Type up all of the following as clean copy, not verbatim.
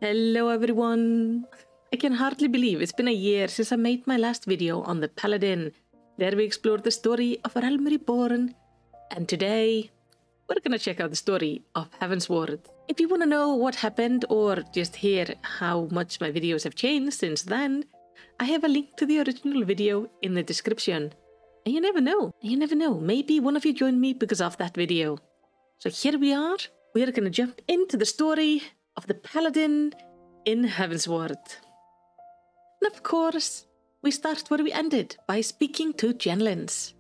Hello everyone! I can hardly believe it's been a year since I made my last video on the Paladin. There we explored the story of a realm reborn, and today we're gonna check out the story of Heavensward. If you wanna know what happened or just hear how much my videos have changed since then, I have a link to the original video in the description. And you never know, maybe one of you joined me because of that video. So here we are gonna jump into the story of the Paladin in Heavensward. And of course, we start where we ended, by speaking to Jenlins.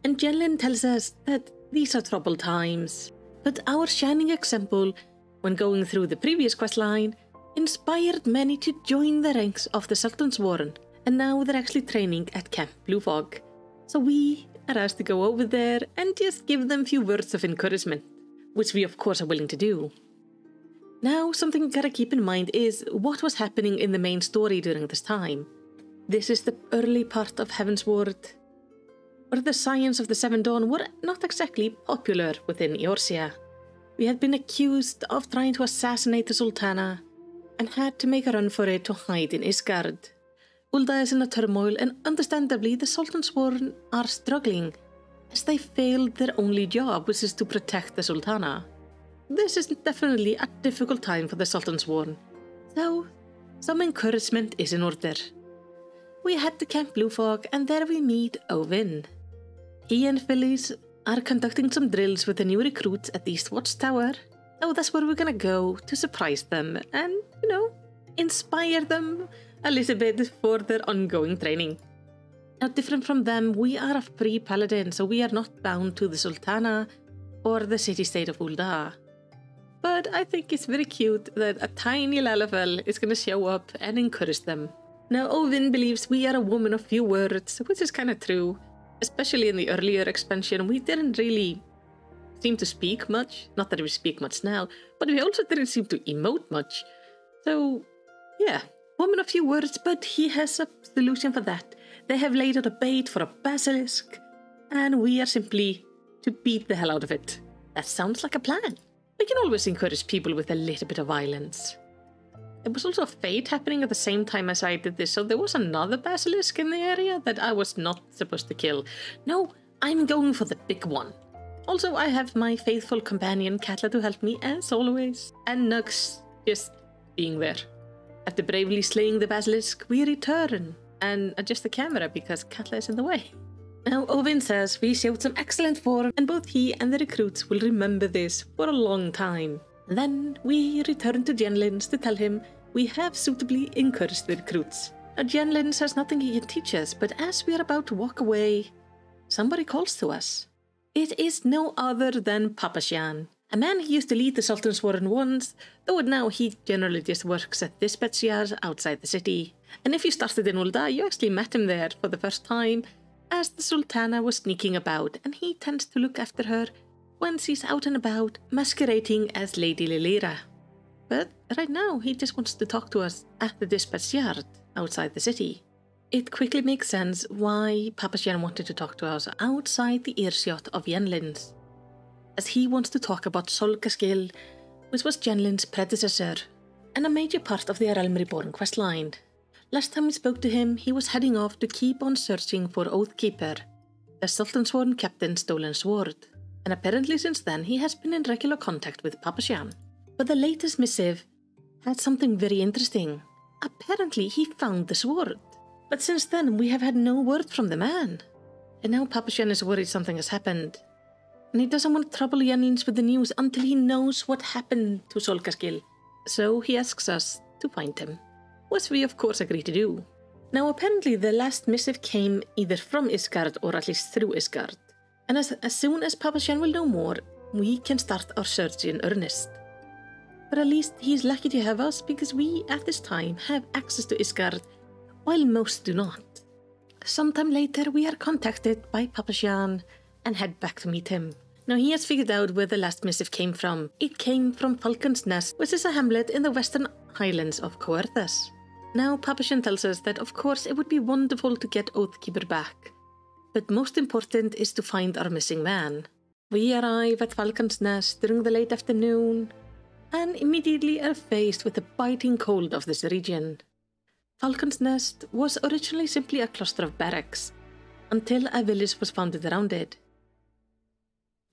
And Jenlin tells us that these are troubled times, but our shining example, when going through the previous questline, inspired many to join the ranks of the Sultan's Warren, and now they're actually training at Camp Blue Fog. So we are asked to go over there and just give them a few words of encouragement, which we of course are willing to do. Now, something you gotta keep in mind is what was happening in the main story during this time. This is the early part of Heavensward, where the Scions of the Seven Dawn were not exactly popular within Eorzea. We had been accused of trying to assassinate the Sultana, and had to make a run for it to hide in Isgard. Ul'dah is in a turmoil, and understandably the Sultan's Warren are struggling, as they failed their only job, which is to protect the Sultana. This is definitely a difficult time for the Sultan's Warren, so some encouragement is in order. We head to Camp Blue Fog, and there we meet Ovin. He and Phyllis are conducting some drills with the new recruits at the East Watchtower, so that's where we're gonna go to surprise them and, inspire them a little bit for their ongoing training. Now, different from them, we are a free Paladin, so we are not bound to the Sultana or the city-state of Ul'dah. But I think it's very cute that a tiny Lalafell is going to show up and encourage them. Now, Ovin believes we are a woman of few words, which is kind of true. Especially in the earlier expansion, we didn't really seem to speak much. Not that we speak much now, but we also didn't seem to emote much. So, yeah, woman of few words, but he has a solution for that. They have laid out a bait for a basilisk, and we are simply to beat the hell out of it. That sounds like a plan. We can always encourage people with a little bit of violence. There was also a fate happening at the same time as I did this, so there was another basilisk in the area that I was not supposed to kill. No, I'm going for the big one. Also, I have my faithful companion Katla to help me as always, and Nux just being there. After bravely slaying the basilisk, we return and adjust the camera because Katla is in the way. Now, Ovin says we showed some excellent form, and both he and the recruits will remember this for a long time. And then we return to Jenlins to tell him we have suitably encouraged the recruits. Now, Jenlins has nothing he can teach us, but as we are about to walk away, somebody calls to us. It is no other than Papashan, a man who used to lead the Sultan's Warren once, though now he generally just works at dispatch yards outside the city. And if you started in Ul'dah, you actually met him there for the first time, as the Sultana was sneaking about, and he tends to look after her when she's out and about, masquerading as Lady Lilira. But right now, he just wants to talk to us at the dispatch yard outside the city. It quickly makes sense why Papashan wanted to talk to us outside the earshot of Jenlins, as he wants to talk about Solkaskill, which was Jenlin's predecessor, and a major part of the Realm Reborn questline. Last time we spoke to him, he was heading off to keep on searching for Oathkeeper, the Sultan's Warren captain's stolen sword, and apparently since then he has been in regular contact with Papashan. But the latest missive had something very interesting. Apparently he found the sword, but since then we have had no word from the man. And now Papashan is worried something has happened, and he doesn't want to trouble Jenlins with the news until he knows what happened to Solkaskill. So he asks us to find him, which we of course agree to do. Now, apparently the last missive came either from Isgard or at least through Isgard, and as soon as Papashan will know more, we can start our search in earnest. But at least he's lucky to have us, because we at this time have access to Isgard, while most do not. Sometime later we are contacted by Papashan and head back to meet him. Now, he has figured out where the last missive came from. It came from Falcon's Nest, which is a hamlet in the western highlands of Coerthas. Now, Papashan tells us that of course it would be wonderful to get Oathkeeper back, but most important is to find our missing man. We arrive at Falcon's Nest during the late afternoon, and immediately are faced with the biting cold of this region. Falcon's Nest was originally simply a cluster of barracks, until a village was founded around it.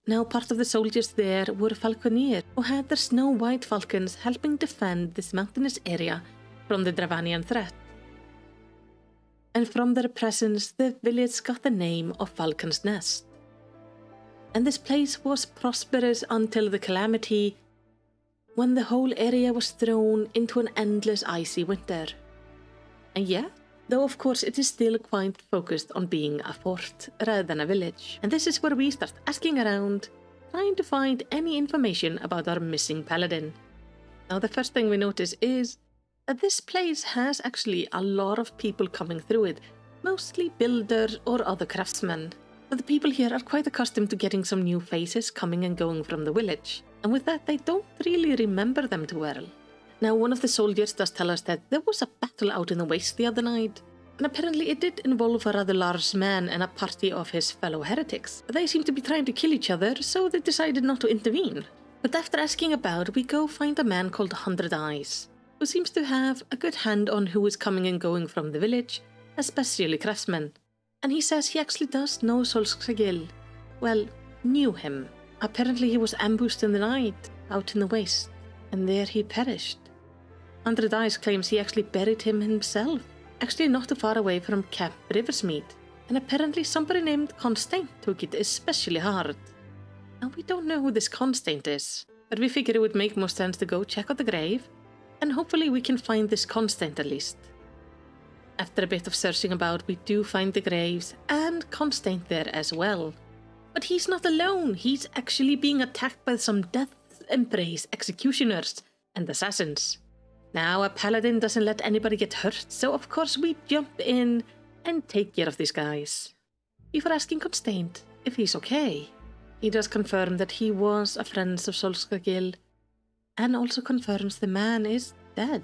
Now part of the soldiers there were falconeers who had their snow-white falcons helping defend this mountainous area from the Dravanian threat. And from their presence, the village got the name of Falcon's Nest. And this place was prosperous until the calamity, when the whole area was thrown into an endless icy winter. And yet, though of course it is still quite focused on being a fort rather than a village. And this is where we start asking around, trying to find any information about our missing paladin. Now the first thing we notice is that this place has actually a lot of people coming through it, mostly builders or other craftsmen. But the people here are quite accustomed to getting some new faces coming and going from the village, and with that they don't really remember them too well. Now one of the soldiers does tell us that there was a battle out in the waste the other night, and apparently it did involve a rather large man and a party of his fellow heretics. But they seem to be trying to kill each other, so they decided not to intervene. But after asking about, we go find a man called 100 Eyes, who seems to have a good hand on who is coming and going from the village, especially craftsmen. And he says he actually does know Solskjaer. Well, knew him. Apparently he was ambushed in the night, out in the waste, and there he perished. 100 Eyes claims he actually buried him himself, actually not too far away from Camp Riversmeet, and apparently somebody named Constant took it especially hard. Now we don't know who this Constant is, but we figured it would make more sense to go check out the grave, and hopefully we can find this Constant at least. After a bit of searching about, we do find the graves and Constant there as well. But he's not alone, he's actually being attacked by some death embrace executioners and assassins. Now a paladin doesn't let anybody get hurt, so of course we jump in and take care of these guys. Before asking Constant if he's okay, he does confirm that he was a friend of Solskjaer, and also confirms the man is dead.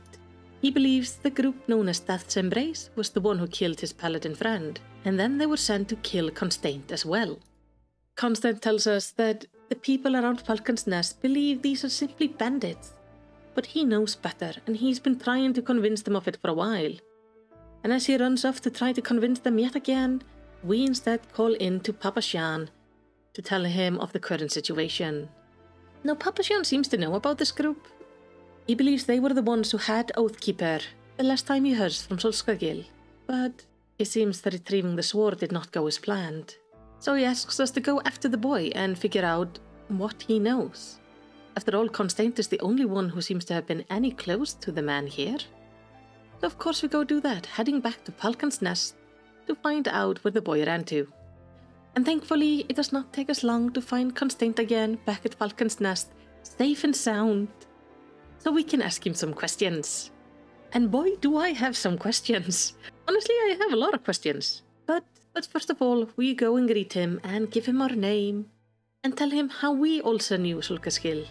He believes the group known as Death's Embrace was the one who killed his paladin friend, and then they were sent to kill Constant as well. Constant tells us that the people around Falcon's Nest believe these are simply bandits, but he knows better and he's been trying to convince them of it for a while. And as he runs off to try to convince them yet again, we instead call in to Papa Shan to tell him of the current situation. Now Papa Shan seems to know about this group. He believes they were the ones who had Oathkeeper the last time he heard from Solskjaer, but it seems that retrieving the sword did not go as planned. So he asks us to go after the boy and figure out what he knows. After all, Constant is the only one who seems to have been any close to the man here. So of course we go do that, heading back to Falcon's Nest to find out where the boy ran to. And thankfully it does not take us long to find Constant again back at Falcon's Nest, safe and sound, so we can ask him some questions. And boy, do I have some questions. Honestly, I have a lot of questions. But first of all, we go and greet him and give him our name and tell him how we also knew Solskjaer.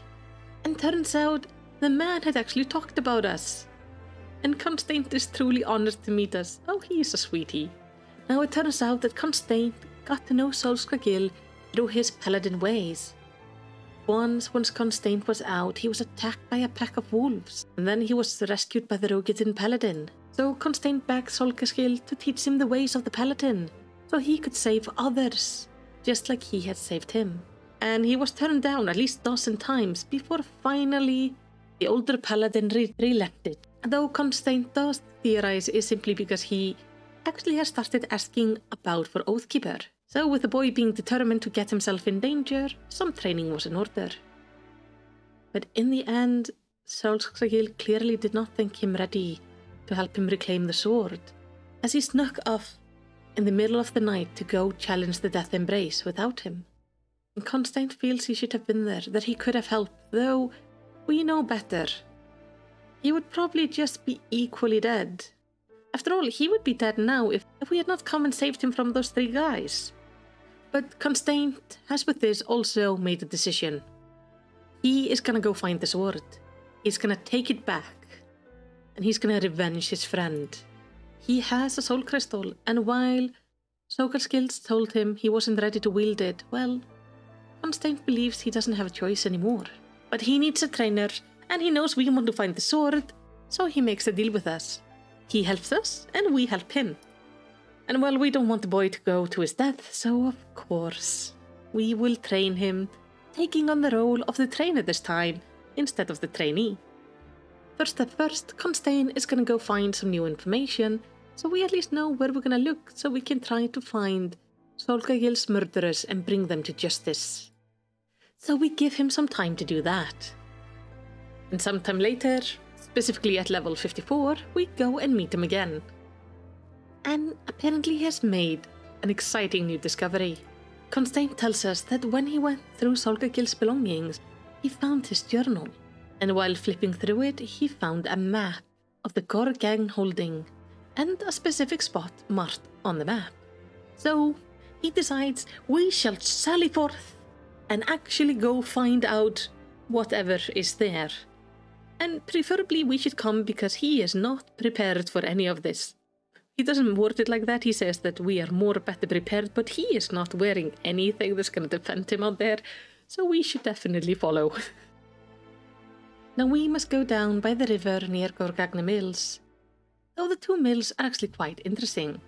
And turns out the man had actually talked about us. And Constant is truly honored to meet us. Oh, he is a sweetie. Now it turns out that Constant got to know Solskjaer through his paladin ways. Once Constant was out, he was attacked by a pack of wolves, and then he was rescued by the Rogetin Paladin. So Constant begged Solskjaer to teach him the ways of the Paladin, so he could save others, just like he had saved him. And he was turned down at least 12 times before finally the older Paladin relented. Though Constant does theorize is simply because he actually has started asking about for Oathkeeper. So with the boy being determined to get himself in danger, some training was in order. But in the end, Solskjaer clearly did not think him ready to help him reclaim the sword, as he snuck off in the middle of the night to go challenge the Death Embrace without him. And Constant feels he should have been there, that he could have helped, though we know better. He would probably just be equally dead. After all, he would be dead now if we had not come and saved him from those 3 guys. But Constant has with this also made a decision. He is gonna go find the sword. He's gonna take it back. And he's gonna revenge his friend. He has a soul crystal, and while Solskjaer told him he wasn't ready to wield it, well, Constant believes he doesn't have a choice anymore. But he needs a trainer, and he knows we want to find the sword, so he makes a deal with us. He helps us, and we help him. And well, we don't want the boy to go to his death, so of course, we will train him, taking on the role of the trainer this time, instead of the trainee. First step first, Constantine is gonna go find some new information, so we at least know where we're gonna look, so we can try to find Solkagil's murderers and bring them to justice. So we give him some time to do that. And sometime later, specifically at level 54, we go and meet him again. And apparently he has made an exciting new discovery. Constantine tells us that when he went through Solkagil's belongings, he found his journal. And while flipping through it, he found a map of the Gorgang holding and a specific spot marked on the map. So he decides we shall sally forth and actually go find out whatever is there. And preferably we should come because he is not prepared for any of this. He doesn't word it like that, he says that we are more better prepared, but he is not wearing anything that's going to defend him out there, so we should definitely follow. Now we must go down by the river near Gorgagna Mills, though the two mills are actually quite interesting.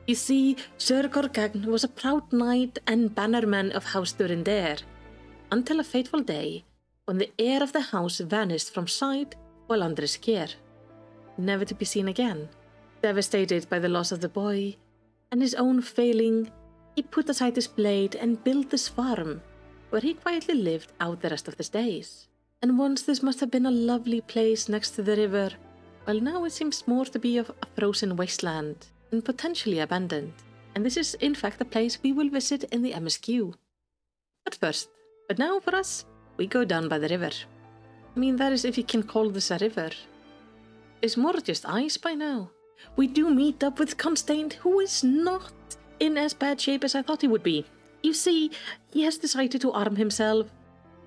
You see, Sir Gorgagn was a proud knight and bannerman of House Durindare, until a fateful day when the heir of the house vanished from sight while under his care, never to be seen again. Devastated by the loss of the boy and his own failing, he put aside his blade and built this farm, where he quietly lived out the rest of his days. And once this must have been a lovely place next to the river, while now it seems more to be of a frozen wasteland and potentially abandoned. And this is in fact a place we will visit in the MSQ. But now for us, we go down by the river. I mean, that is if you can call this a river. It's more just ice by now. We do meet up with Constantine, who is not in as bad shape as I thought he would be. You see, he has decided to arm himself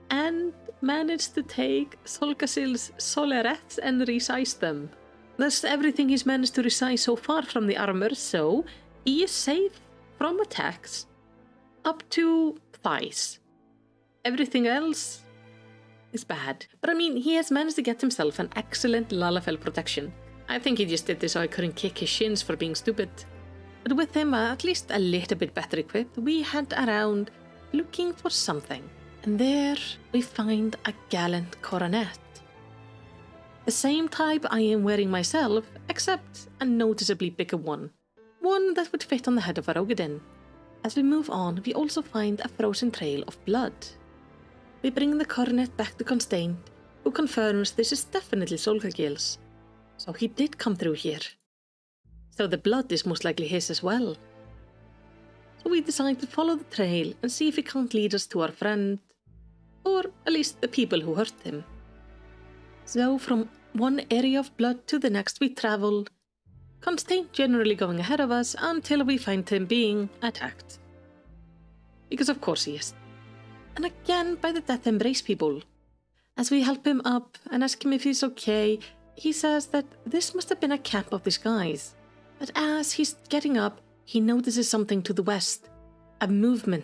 and managed to take Solkagil's solerets and resize them. That's everything he's managed to resize so far from the armor, so he is safe from attacks up to thighs. Everything else is bad. But I mean, he has managed to get himself an excellent Lalafell protection. I think he just did this so I couldn't kick his shins for being stupid. But with him at least a little bit better equipped, we head around looking for something. And there we find a gallant coronet. The same type I am wearing myself, except a noticeably bigger one. One that would fit on the head of a Rogadin. As we move on, we also find a frozen trail of blood. We bring the coronet back to Constantine, who confirms this is definitely Solkagil's. So he did come through here. So the blood is most likely his as well. So we decide to follow the trail and see if it can't lead us to our friend, or at least the people who hurt him. So from one area of blood to the next we travel, Constantine generally going ahead of us until we find him being attacked. Because of course he is. And again by the Death Embrace people. As we help him up and ask him if he's okay, he says that this must have been a camp of these guys. But as he's getting up, he notices something to the west, a movement,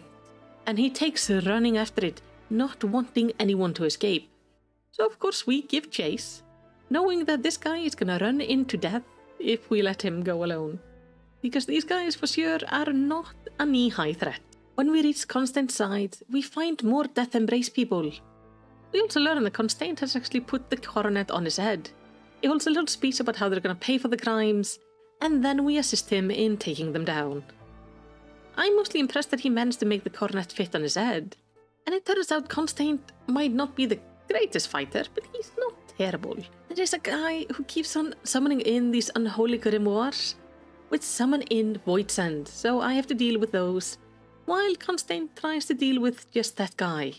and he takes running after it, not wanting anyone to escape. So of course we give chase, knowing that this guy is gonna run into death if we let him go alone. Because these guys for sure are not a knee-high threat. When we reach Constantine's side, we find more Death Embrace people. We also learn that Constantine has actually put the coronet on his head. He holds a little speech about how they're gonna pay for the crimes, and then we assist him in taking them down. I'm mostly impressed that he managed to make the coronet fit on his head. And it turns out Constantine might not be the greatest fighter, but he's not terrible. There is a guy who keeps on summoning in these unholy grimoires, which summon in Void Sand, so I have to deal with those, while Constantine tries to deal with just that guy.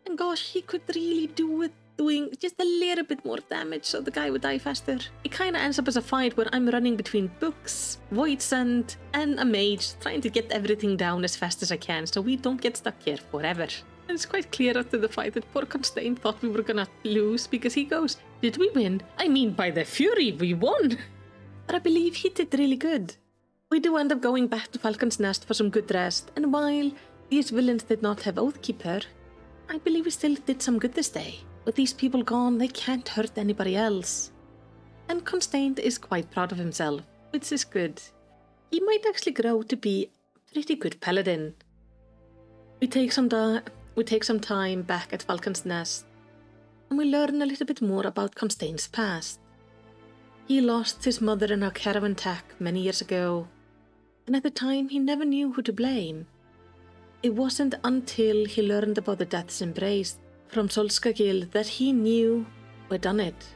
And gosh, he could really do with doing just a little bit more damage so the guy would die faster. It kinda ends up as a fight where I'm running between books, Void Sand, and a mage, trying to get everything down as fast as I can so we don't get stuck here forever. And it's quite clear after the fight that poor Constantine thought we were gonna lose because he goes, "Did we win? I mean, by the Fury, we won!" But I believe he did really good. We do end up going back to Falcon's Nest for some good rest, and while these villains did not have Oathkeeper, I believe we still did some good this day. With these people gone, they can't hurt anybody else. And Constantine is quite proud of himself, which is good. He might actually grow to be a pretty good paladin. We take some time back at Falcon's Nest, and we learn a little bit more about Constantine's past. He lost his mother in a caravan attack many years ago, and at the time he never knew who to blame. It wasn't until he learned about the Death's Embrace from Solskagil that he knew who had done it.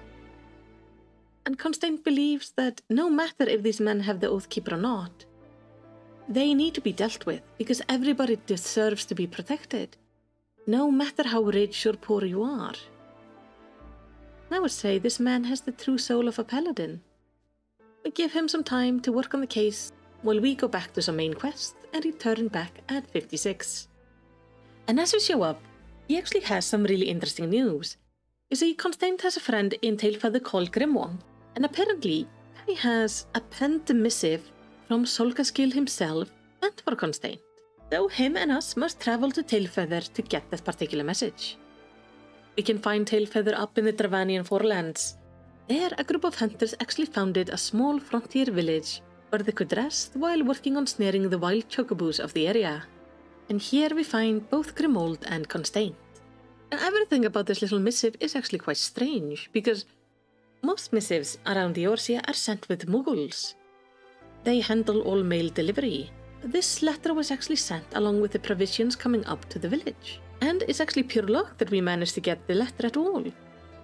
And Constantine believes that no matter if these men have the Oathkeeper or not, they need to be dealt with because everybody deserves to be protected, no matter how rich or poor you are. I would say this man has the true soul of a paladin. We give him some time to work on the case while we go back to some main quest and return back at 56. And as we show up, he actually has some really interesting news. You see, Constantine has a friend in Tailfeather called Grimwand, and apparently he has a penned missive from Solskagil himself meant for Constantine. So him and us must travel to Tailfeather to get that particular message. We can find Tailfeather up in the Dravanian Forelands. There, a group of hunters actually founded a small frontier village where they could rest while working on snaring the wild chocobos of the area. And here we find both Grimold and Constantine. Now, everything about this little missive is actually quite strange, because most missives around Eorzea are sent with Mughals. They handle all mail delivery. This letter was actually sent along with the provisions coming up to the village. And it's actually pure luck that we managed to get the letter at all,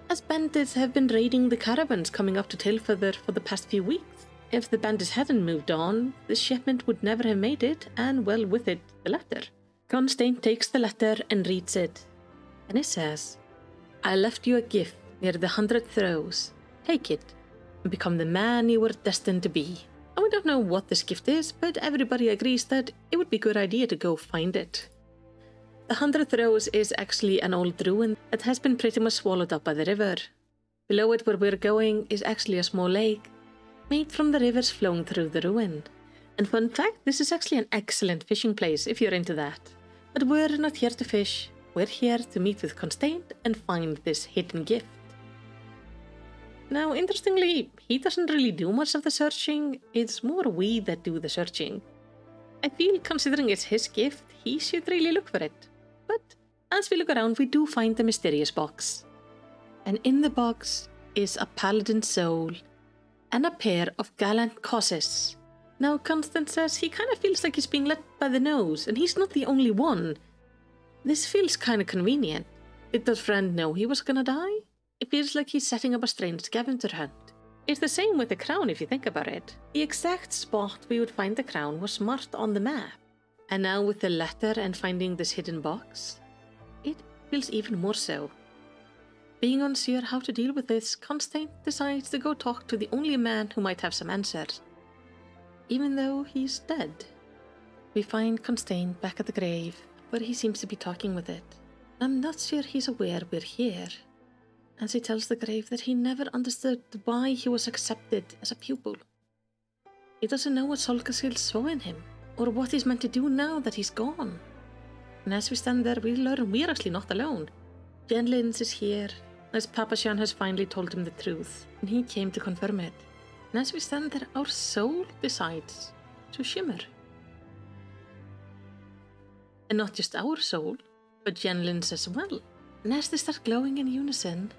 as bandits have been raiding the caravans coming up to Tailfeather for the past few weeks. If the bandits hadn't moved on, the shipment would never have made it, and well with it, the letter. Constantine takes the letter and reads it, and it says, "I left you a gift near the 100 Throws. Take it, and become the man you were destined to be." And we don't know what this gift is, but everybody agrees that it would be a good idea to go find it. The 100 Throws is actually an old ruin that has been pretty much swallowed up by the river. Below it, where we're going, is actually a small lake made from the rivers flowing through the ruin. And fun fact, this is actually an excellent fishing place if you're into that. But we're not here to fish, we're here to meet with Constantine and find this hidden gift. Now, interestingly, he doesn't really do much of the searching, it's more we that do the searching. I feel considering it's his gift, he should really look for it. But as we look around, we do find the mysterious box. And in the box is a paladin soul and a pair of gallant causes. Now, Constantine says he kind of feels like he's being led by the nose, and he's not the only one. This feels kind of convenient. Did the friend know he was gonna die? It feels like he's setting up a strange scavenger hunt. It's the same with the crown if you think about it. The exact spot we would find the crown was marked on the map. And now with the letter and finding this hidden box, it feels even more so. Being unsure how to deal with this, Constantine decides to go talk to the only man who might have some answers, even though he's dead. We find Constantine back at the grave, where he seems to be talking with it. I'm not sure he's aware we're here, as he tells the grave that he never understood why he was accepted as a pupil. He doesn't know what Solskagil saw in him, or what he's meant to do now that he's gone. And as we stand there, we learn we're actually not alone. Jenlins is here, as Papashan has finally told him the truth, and he came to confirm it. And as we stand there, our soul decides to shimmer. And not just our soul, but Jenlin's as well. And as they start glowing in unison,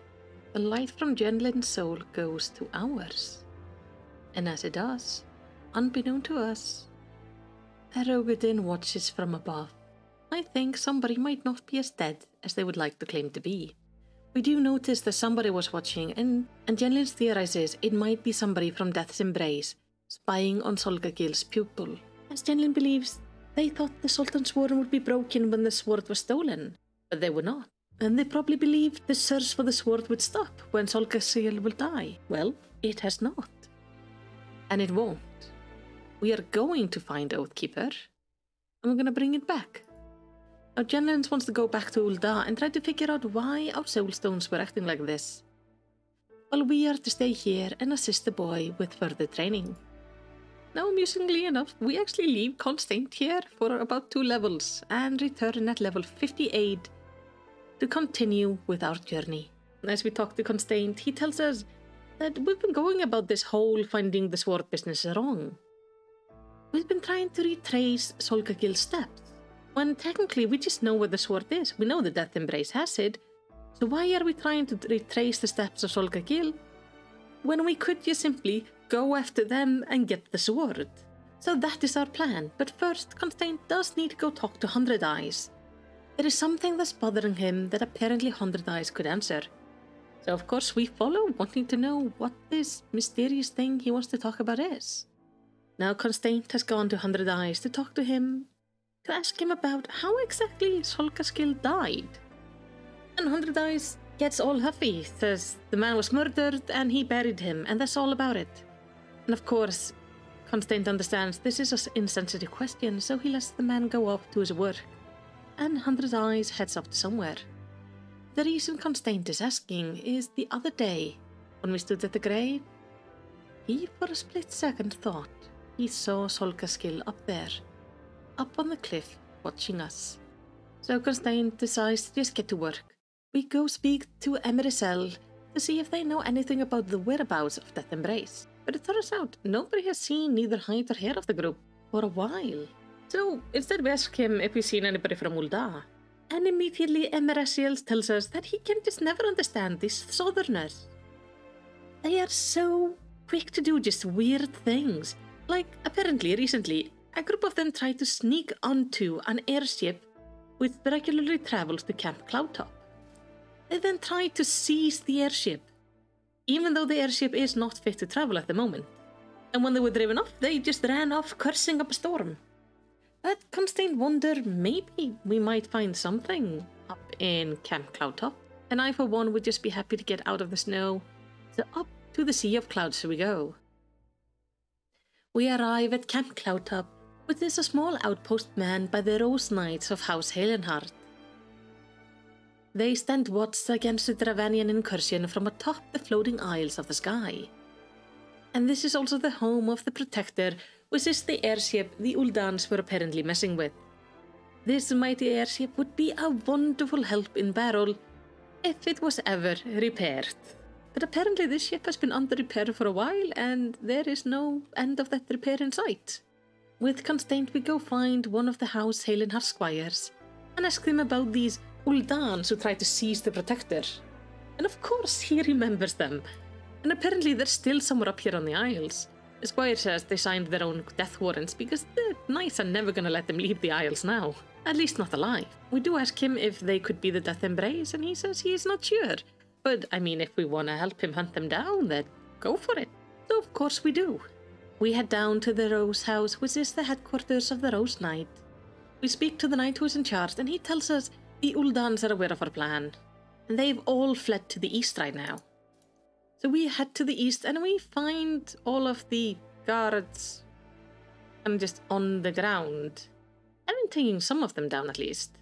the light from Jenlin's soul goes to ours. And as it does, unbeknown to us, Erogadin watches from above. I think somebody might not be as dead as they would like to claim to be. We do notice that somebody was watching, and Jenlin theorizes it might be somebody from Death's Embrace spying on Solskagil's pupil. As Jenlin believes, they thought the Sultan's sword would be broken when the sword was stolen, but they were not. And they probably believed the search for the sword would stop when Solskagil will die. Well, it has not. And it won't. We are going to find Oathkeeper, and we're going to bring it back. Now, Jenlins wants to go back to Ul'dah and try to figure out why our soulstones were acting like this, while we are to stay here and assist the boy with further training. Now, amusingly enough, we actually leave Constantine here for about 2 levels and return at level 58 to continue with our journey. as we talk to Constraint, he tells us that we've been going about this whole finding the sword business wrong. We've been trying to retrace Solkagil's steps, when technically we just know where the sword is. We know the Death Embrace has it, so why are we trying to retrace the steps of Solkagil when we could just simply go after them and get the sword? So that is our plan, but first Constraint does need to go talk to 100 Eyes. There is something that's bothering him that apparently 100 Eyes could answer. So of course we follow, wanting to know what this mysterious thing he wants to talk about is. Now Constraint has gone to 100 Eyes to talk to him, to ask him about how exactly Solkagil died. And 100 Eyes gets all huffy, says the man was murdered and he buried him, and that's all about it. And of course, Constraint understands this is an insensitive question, so he lets the man go off to his work, and 100 Eyes heads off to somewhere. The reason Constraint is asking is the other day, when we stood at the grave, he for a split second thought he saw Solkagil up there, up on the cliff, watching us. So Constraint decides to just get to work. We go speak to Emericel to see if they know anything about the whereabouts of Death Embrace. But it turns out nobody has seen neither hide or hair of the group for a while. So instead we ask him if we've seen anybody from Ul'dah. And immediately Emericel tells us that he can just never understand these southerners. They are so quick to do just weird things. Like apparently recently, a group of them tried to sneak onto an airship which regularly travels to Camp Cloudtop. They then tried to seize the airship, even though the airship is not fit to travel at the moment. And when they were driven off, they just ran off cursing up a storm. But Constraint wonder maybe we might find something up in Camp Cloudtop, and I for one would just be happy to get out of the snow, so up to the Sea of Clouds we go. We arrive at Camp Cloudtop, which is a small outpost manned by the Rose Knights of House Halenhart. They stand watch against the Dravanian incursion from atop the floating isles of the sky. And this is also the home of the Protector, which is the airship the Uldans were apparently messing with. This mighty airship would be a wonderful help in battle if it was ever repaired. But apparently this ship has been under repair for a while and there is no end of that repair in sight. With Constraint we go find one of the House Halenhart squires and ask them about these Uldans who tried to seize the Protector. And of course he remembers them. And apparently they're still somewhere up here on the Isles. The squire says they signed their own death warrants because the Knights are never gonna let them leave the Isles now. At least not alive. We do ask him if they could be the Death Embrace and he says he is not sure. But I mean, if we wanna help him hunt them down, then go for it. So of course we do. We head down to the Rose House, which is the headquarters of the Rose Knight. We speak to the Knight who is in charge and he tells us the Uldans are aware of our plan. And they've all fled to the east right now. So we head to the east and we find all of the guards and just on the ground. I've been taking some of them down at least.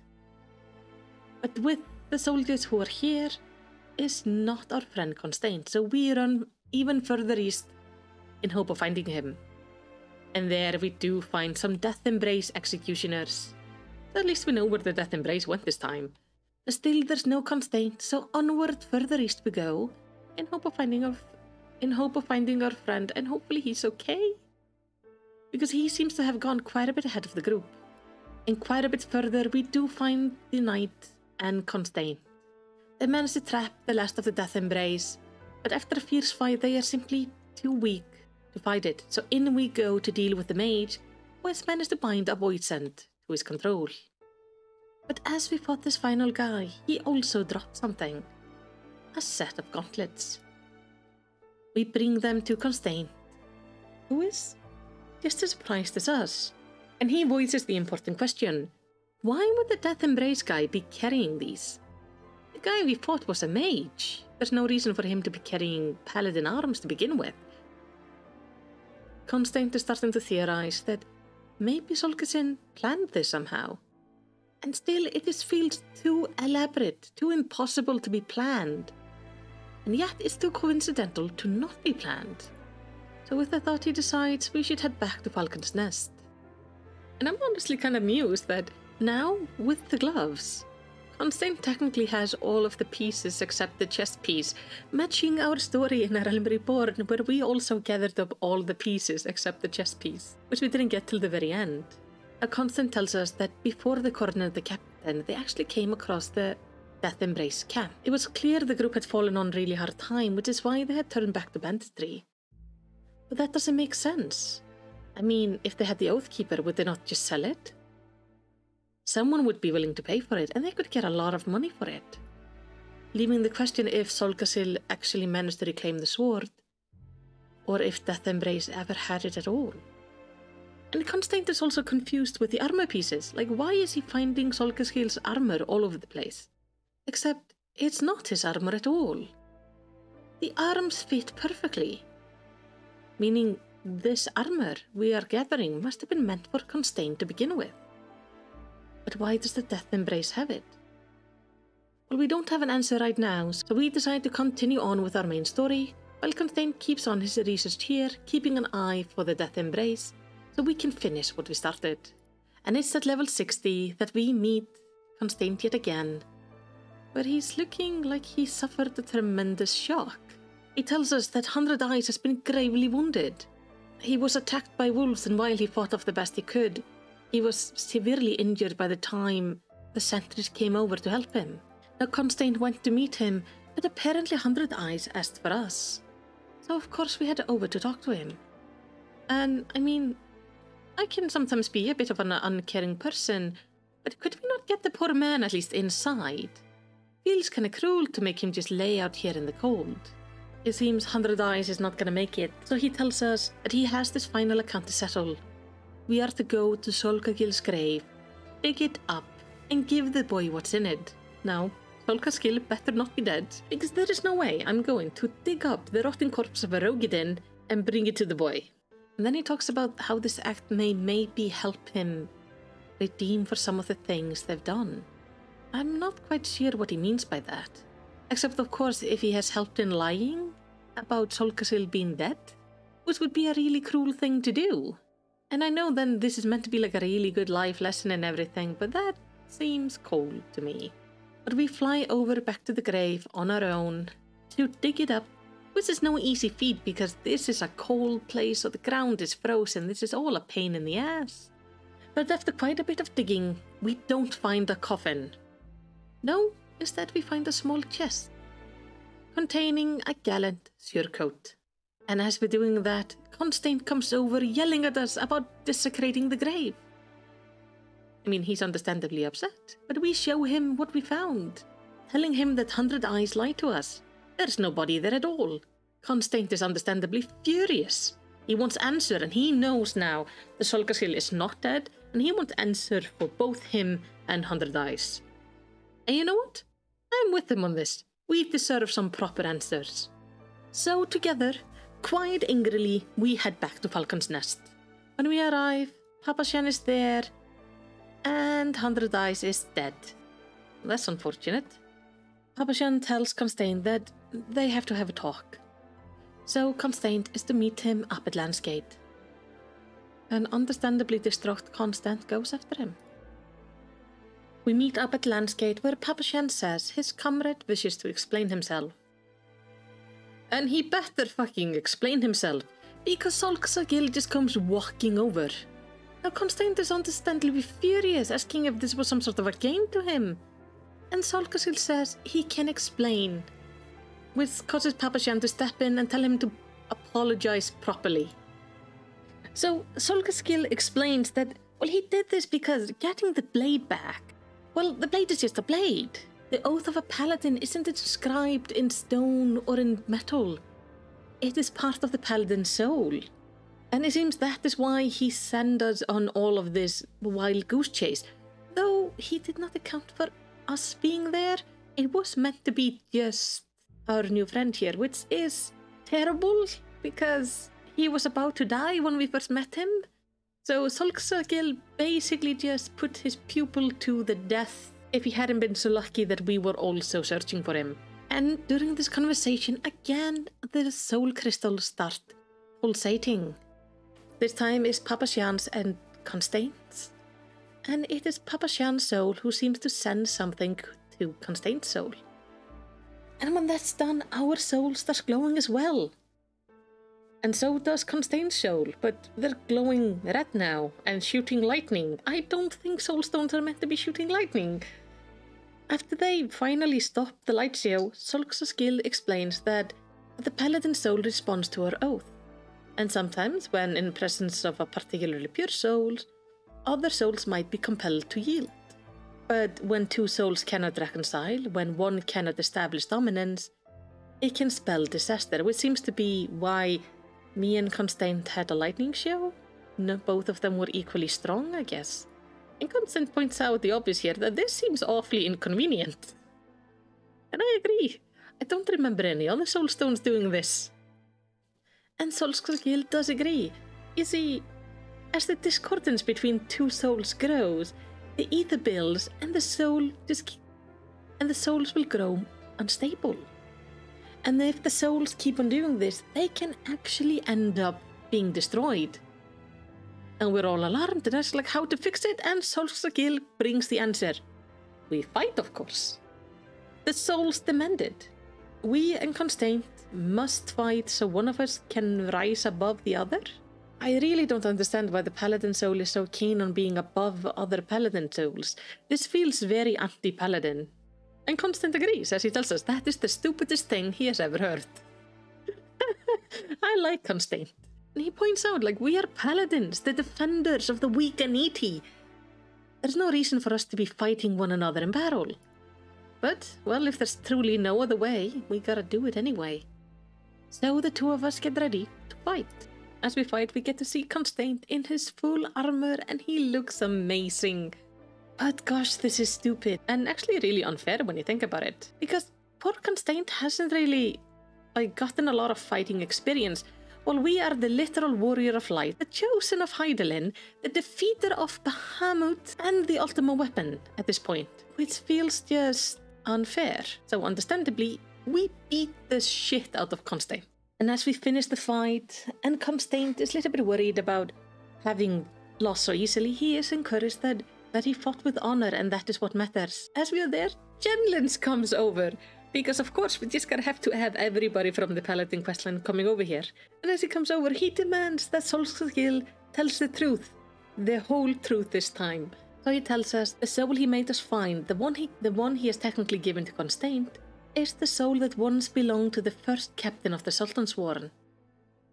But with the soldiers who are here is not our friend Constraint, so we run even further east in hope of finding him. And there we do find some Death Embrace executioners. So at least we know where the Death Embrace went this time. But still there's no Constraint, so onward further east we go. In hope of finding our friend, and hopefully he's okay. Because he seems to have gone quite a bit ahead of the group. And quite a bit further we do find the Knight and Constraint. They manage to trap the last of the Death Embrace, but after a fierce fight they are simply too weak to fight it. So in we go to deal with the mage, who has managed to bind a void scent to his control. But as we fought this final guy, he also dropped something. A set of gauntlets. We bring them to Constraint, who is just as surprised as us, and he voices the important question: why would the Death Embrace guy be carrying these? The guy we fought was a mage. There's no reason for him to be carrying Paladin arms to begin with. Constraint is starting to theorize that maybe Solkagil planned this somehow. And still it just feels too elaborate, too impossible to be planned. And yet it's too coincidental to not be planned. So with that thought he decides we should head back to Falcon's Nest. And I'm honestly kind of amused that now, with the gloves, Constantine technically has all of the pieces except the chess piece, matching our story in A Realm Reborn, where we also gathered up all the pieces except the chess piece, which we didn't get till the very end. Constantine tells us that before they cornered the captain, they actually came across the Death Embrace camp. It was clear the group had fallen on really hard time, which is why they had turned back to banditry. But that doesn't make sense. I mean, if they had the Oathkeeper, would they not just sell it? Someone would be willing to pay for it, and they could get a lot of money for it. Leaving the question if Solcasil actually managed to reclaim the sword, or if Death Embrace ever had it at all. And Constantine is also confused with the armor pieces. Like, why is he finding Solcasil's armor all over the place? Except, it's not his armor at all. The arms fit perfectly. Meaning, this armor we are gathering must have been meant for Constantine to begin with. But why does the Death Embrace have it? Well, we don't have an answer right now, so we decide to continue on with our main story, while Constantine keeps on his research here, keeping an eye for the Death Embrace, so we can finish what we started. And it's at level 60 that we meet Constantine yet again, where he's looking like he suffered a tremendous shock. He tells us that 100 Eyes has been gravely wounded. He was attacked by wolves, and while he fought off the best he could, he was severely injured by the time the sentries came over to help him. Now Constantine went to meet him, but apparently 100 Eyes asked for us. So of course we had over to talk to him. And I mean, I can sometimes be a bit of an uncaring person, but could we not get the poor man at least inside? Feels kinda cruel to make him just lay out here in the cold. It seems 100 Eyes is not gonna make it, so he tells us that he has this final account to settle. We are to go to Solcagil's grave, dig it up, and give the boy what's in it. Now, Solcagil better not be dead, because there is no way I'm going to dig up the rotting corpse of a Rogidin and bring it to the boy. And then he talks about how this act may maybe help him redeem for some of the things they've done. I'm not quite sure what he means by that. Except, of course, if he has helped in lying about Solcagil being dead, which would be a really cruel thing to do. And I know then this is meant to be like a really good life lesson and everything, but that seems cold to me. But we fly over back to the grave on our own to dig it up, which is no easy feat because this is a cold place, so the ground is frozen. This is all a pain in the ass. But after quite a bit of digging, we don't find a coffin. No, instead we find a small chest containing a gallant surcoat. And as we're doing that, Constantine comes over yelling at us about desecrating the grave. I mean, he's understandably upset, but we show him what we found, telling him that 100 Eyes lied to us. There's nobody there at all. Constantine is understandably furious. He wants answer, and he knows now the Solcagil is not dead, and he wants answer for both him and 100 Eyes. And you know what? I'm with him on this. We deserve some proper answers. So together, quite angrily, we head back to Falcon's Nest. When we arrive, Papashan is there, and 100 Eyes is dead. That's unfortunate. Papashan tells Constantine that they have to have a talk. So Constantine is to meet him up at Landsgate. An understandably distraught Constantine goes after him. We meet up at Landsgate where Papashan says his comrade wishes to explain himself. And he better fucking explain himself, because Solcagil just comes walking over. Now Constantine is understandably furious, asking if this was some sort of a game to him. And Solcagil says he can explain, which causes Papashan to step in and tell him to apologize properly. So Solcagil explains that, well, he did this because getting the blade back, well, the blade is just a blade. The oath of a paladin isn't inscribed in stone or in metal. It is part of the paladin's soul. And it seems that is why he sent us on all of this wild goose chase. Though he did not account for us being there, it was meant to be just our new friend here, which is terrible because he was about to die when we first met him. So Solcagil basically just put his pupil to the death if he hadn't been so lucky that we were also searching for him. And during this conversation, again, the soul crystals start pulsating. This time is Papashan's and Constantine's. And it is Papashan's soul who seems to send something to Constain's soul. And when that's done, our soul starts glowing as well. And so does Constain's soul, but they're glowing red now and shooting lightning. I don't think soulstones are meant to be shooting lightning. After they finally stop the light show, Solx's guild explains that the Paladin soul responds to her oath. And sometimes, when in presence of a particularly pure soul, other souls might be compelled to yield. But when two souls cannot reconcile, when one cannot establish dominance, it can spell disaster, which seems to be why me and Constant had a lightning show. No, both of them were equally strong, I guess. And Constant points out the obvious here, that this seems awfully inconvenient. And I agree. I don't remember any other soulstones doing this. And Solskjaer Guild does agree. You see, as the discordance between two souls grows, the ether builds and the souls will grow unstable. And if the souls keep on doing this, they can actually end up being destroyed. And we're all alarmed and ask how to fix it, and Solskjaer Guild brings the answer. We fight, of course. The souls demanded. We and Constant must fight so one of us can rise above the other. I really don't understand why the Paladin soul is so keen on being above other Paladin souls. This feels very anti-Paladin. And Constant agrees, as he tells us that is the stupidest thing he has ever heard. I like Constant. And he points out, we are Paladins, the defenders of the weak and needy. There's no reason for us to be fighting one another in battle. But, well, if there's truly no other way, we gotta do it anyway. So the two of us get ready to fight. As we fight, we get to see Constant in his full armor, and he looks amazing. But gosh, this is stupid, and actually really unfair when you think about it. Because poor Constant hasn't really, gotten a lot of fighting experience. While we are the literal warrior of light, the chosen of Hydaelyn, the defeater of Bahamut, and the ultimate weapon at this point. Which feels just unfair. So understandably, we beat the shit out of Constant. And as we finish the fight, and Constant is a little bit worried about having lost so easily, he is encouraged that he fought with honor, and that is what matters. As we are there, Jenlins comes over. Because of course we just gotta have to have everybody from the Paladin questline coming over here. And as he comes over, he demands that Solskjaer Guild tells the truth. The whole truth this time. So he tells us the soul he made us find, the one he has technically given to Constant, is the soul that once belonged to the first captain of the Sultan's Warren.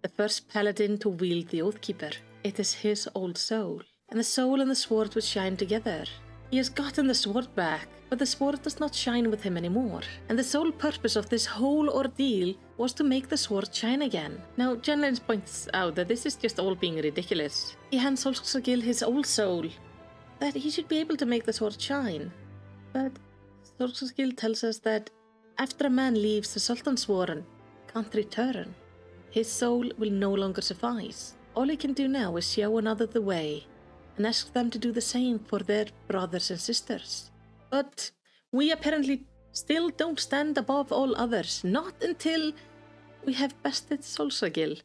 The first Paladin to wield the Oathkeeper. It is his old soul. And the soul and the sword would shine together. He has gotten the sword back, but the sword does not shine with him anymore. And the sole purpose of this whole ordeal was to make the sword shine again. Now, Jenlins points out that this is just all being ridiculous. He hands Solskjaer Guild his old soul, that he should be able to make the sword shine. But Solskjaer Guild tells us that after a man leaves the Sultan's Warren, can't return, his soul will no longer suffice. All he can do now is show another the way, and ask them to do the same for their brothers and sisters. But we apparently still don't stand above all others, not until we have bested Solskjaer Guild.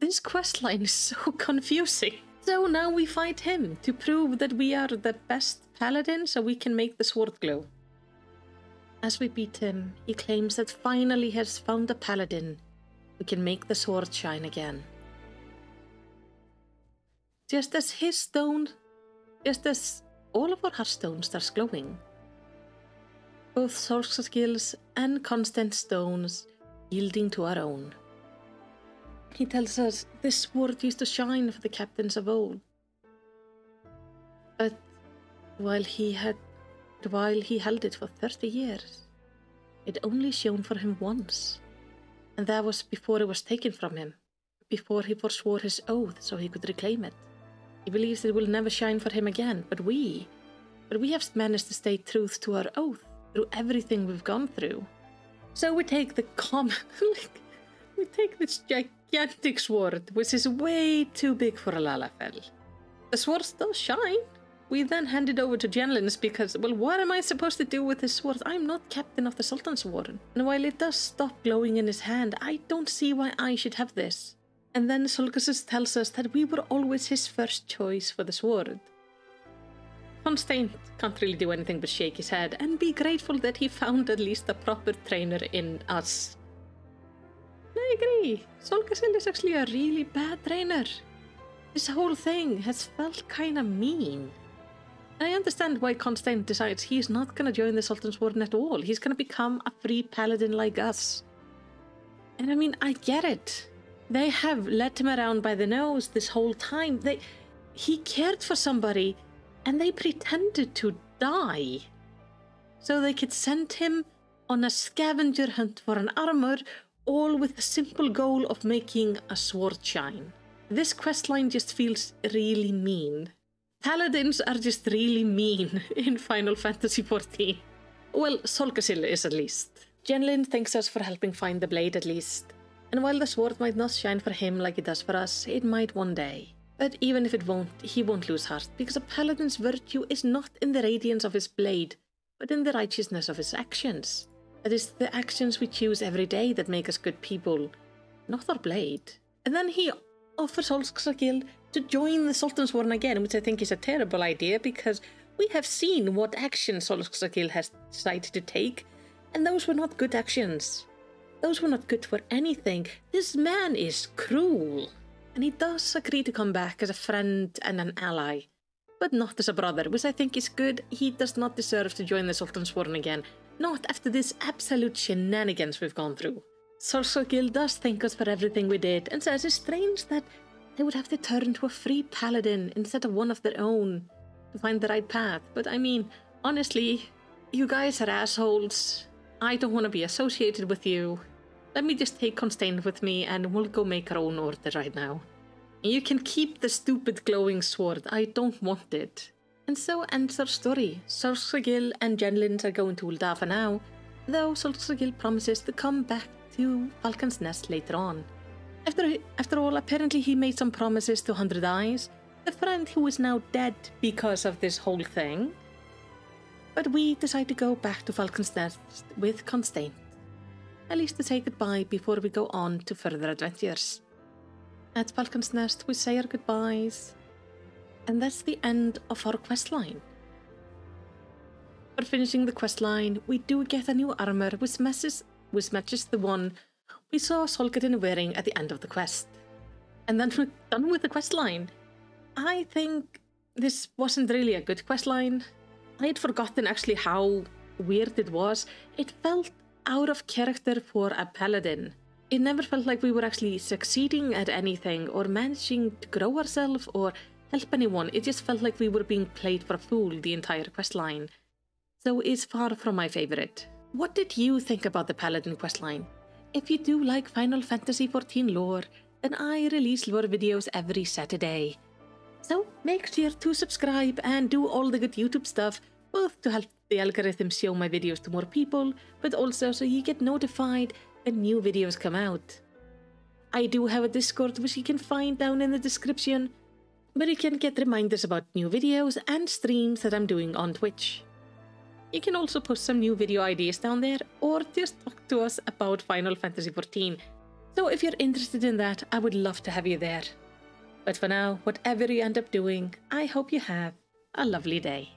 This questline is so confusing. So now we fight him to prove that we are the best paladin so we can make the sword glow. As we beat him, he claims that finally he has found a paladin who can make the sword shine again. Just as all of our heartstones starts glowing, both Solskjaer Guild's and Constant stones yielding to our own. He tells us this sword used to shine for the captains of old. But while he held it for 30 years, it only shone for him once. And that was before it was taken from him, before he forswore his oath so he could reclaim it. He believes it will never shine for him again, but we have managed to stay true to our oath through everything we've gone through. So we take the we take this gigantic sword, which is way too big for a Lalafell. The sword does shine. We then hand it over to Jenlins because, well, what am I supposed to do with this sword? I'm not captain of the Sultan's Warren. And while it does stop glowing in his hand, I don't see why I should have this. And then Solskjaer tells us that we were always his first choice for the sword. Constantine can't really do anything but shake his head and be grateful that he found at least a proper trainer in us. I agree. Solgasil is actually a really bad trainer. This whole thing has felt kinda mean. And I understand why Constantine decides he's not gonna join the Sultan's Warden at all. He's gonna become a free paladin like us. And I mean, I get it. They have led him around by the nose this whole time. He cared for somebody and they pretended to die so they could send him on a scavenger hunt for an armor, all with the simple goal of making a sword shine. This questline just feels really mean. Paladins are just really mean in Final Fantasy XIV. Well, Solgasil is at least. Genlin thanks us for helping find the blade at least. And while the sword might not shine for him like it does for us, it might one day. But even if it won't, he won't lose heart, because a paladin's virtue is not in the radiance of his blade, but in the righteousness of his actions. That is, the actions we choose every day that make us good people, not our blade. And then he offers Solgasil to join the Sultan's Warden again, which I think is a terrible idea, because we have seen what actions Solgasil has decided to take, and those were not good actions. Those were not good for anything. This man is cruel. And he does agree to come back as a friend and an ally, but not as a brother, which I think is good. He does not deserve to join the Sultan's Warden again, not after this absolute shenanigans we've gone through. Solgasil does thank us for everything we did and says it's strange that they would have to turn to a free paladin instead of one of their own to find the right path. But I mean, honestly, you guys are assholes. I don't want to be associated with you. Let me just take Constantine with me and we'll go make our own order right now. You can keep the stupid glowing sword. I don't want it. And so ends our story. Solgasil and Genlin are going to Uldafa now, though Solgasil promises to come back to Falcon's Nest later on. After all, apparently he made some promises to 100 Eyes, the friend who is now dead because of this whole thing. But we decide to go back to Falcon's Nest with Constantine, at least to say goodbye before we go on to further adventures. At Falcon's Nest, we say our goodbyes, and that's the end of our questline. For finishing the questline, we do get a new armor which matches the one we saw Solgasil wearing at the end of the quest. And then we're done with the questline. I think this wasn't really a good questline. I had forgotten actually how weird it was. It felt out of character for a paladin. It never felt like we were actually succeeding at anything or managing to grow ourselves or help anyone. It just felt like we were being played for a fool the entire questline. So it's far from my favorite. What did you think about the Paladin questline? If you do like Final Fantasy XIV lore, then I release lore videos every Saturday. So make sure to subscribe and do all the good YouTube stuff, both to help the algorithm show my videos to more people, but also so you get notified when new videos come out. I do have a Discord which you can find down in the description, where you can get reminders about new videos and streams that I'm doing on Twitch. You can also post some new video ideas down there, or just talk to us about Final Fantasy XIV. So if you're interested in that, I would love to have you there. But for now, whatever you end up doing, I hope you have a lovely day.